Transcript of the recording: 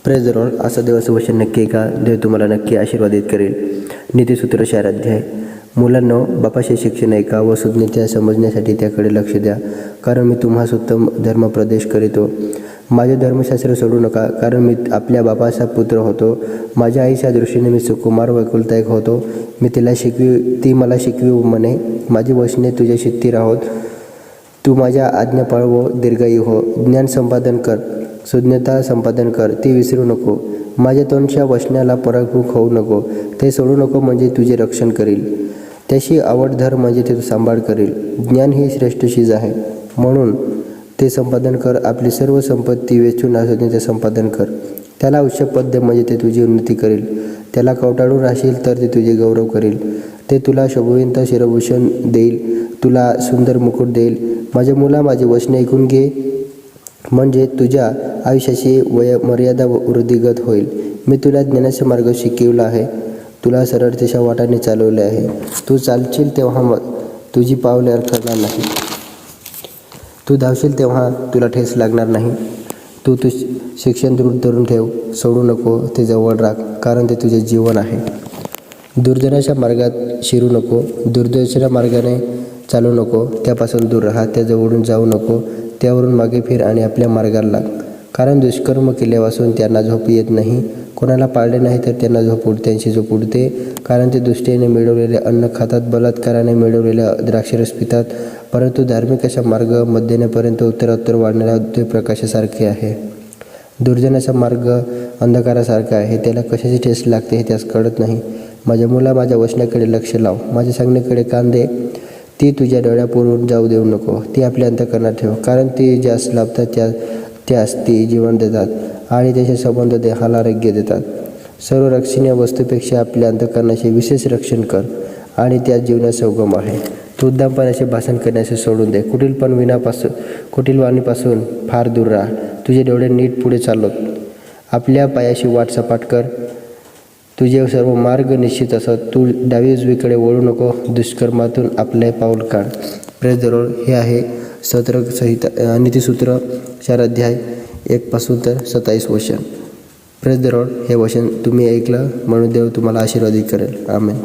Praise the Lord. असा देवाचं वचन नक्की का देव तुम्हाला नक्की आशीर्वादित करेल. नीतिसूत्र 4 अध्याय. मुलांनो, बापाचे शिक्षण ऐका व सुज्ञता समजण्यासाठी त्याकडे लक्ष द्या, कारण मी तुम्हास उत्तम धर्म प्रदेश करीतो. माझे धर्मशास्त्र सोडू नका, कारण मी आपल्या बापाचा पुत्र होतो. माझ्या आईच्या दृष्टीने मी सुकुमार व एकुलता होतो. मी ती मला शिकवी म्हणे, माझी वचने तुझ्याशी स्थिर आहोत. तू माझ्या आज्ञा पाळ व दीर्घायू हो. ज्ञान संपादन कर, सुज्ञता संपादन कर, ती विसरू नको. माझ्या तोंडच्या वचनाला पराभूत होऊ नको. ते सोडू नको, म्हणजे तुझे रक्षण करील. त्याशी आवड धर, म्हणजे ते तू सांभाळ करील. ज्ञान ही श्रेष्ठ चीज आहे, म्हणून ते संपादन कर. आपली सर्व संपत्ती वेचून असून ते संपादन कर. त्याला आवश्यक पद दे, म्हणजे ते तुझी उन्नती करेल. त्याला कवटाळून राहशील तर ते तुझे गौरव करेल. ते तुला शोभविंत शिरभूषण देईल, तुला सुंदर मुकुट देईल. माझ्या मुला, माझे वचने ऐकून घे, म्हणजे तुझ्या आयुष्याची मर्यादा वृद्धिगत होईल. मी तुला ज्ञानाचा मार्ग शिकवला आहे, तुला सरळतेच्या वाटाने चालवले आहे. तू चालशील तेव्हा तुझी पावले अडखळणार नाही, तू धावशील तेव्हा तुला ठेस लागणार नाही. तू शिक्षण दृढ धरून ठेव, सोडू नको, ते जवळ राख, कारण ते तुझे जीवन आहे. दुर्जनाच्या मार्गात शिरू नको, दुर्दर्शना मार्गाने चालू नको. त्यापासून दूर राहा, त्याजवळून जाऊ नको. त्यावरून मागे फिर आणि आपल्या मार्गाला लाग, कारण दुष्कर्म केल्यापासून त्यांना झोप येत नाही. कोणाला पाळले नाही तर त्यांना त्यांची झोप उडते, कारण ते दुष्टेने मिळवलेले अन्न खातात, बलात्काराने मिळवलेले द्राक्षरस पितात. परंतु धार्मिकाचा मार्ग मध्यान्हपर्यंत उत्तरोत्तर वाढणाऱ्या प्रकाशासारखे आहे. दुर्जनाचा मार्ग अंधकारासारखा आहे, त्याला कशाची ठेस लागते हे त्यास कळत नाही. माझ्या मुला, माझ्या वचनाकडे लक्ष लाव, माझ्या सांगण्याकडे कान दे. ती तुझ्या डोळ्यापुढून जाऊ देऊ नको, ती आपल्या अंतःकरणात ठेव, कारण ती ज्यास लाभतात त्यास ती जीवन देतात आणि त्याचे संबंध देहाला आरोग्य देतात. सर्व रक्षणीय वस्तूपेक्षा आपल्या अंतःकरणाचे विशेष रक्षण कर, आणि त्यात जीवनाचा उगम आहे. तू उद्दामपणाचे भाषण करण्याचे सोडून दे, कुटील वाणीपासून फार दूर राहा. तुझे डोळे नीट पुढे चालवत, आपल्या पायाशी वाट सपाट कर. तुझे सर्व मार्ग निश्चित असत, तू डावी उजवीकडे वळू नको. दुष्कर्मातून आपले पाऊल काढ. Praise the Lord. हे आहे संहिता नीतिसूत्र 4 अध्याय 1 ते 27 वचन. Praise the Lord. हे वचन तुम्ही ऐकलं म्हणून देव तुम्हाला आशीर्वादित करेल. आमेन.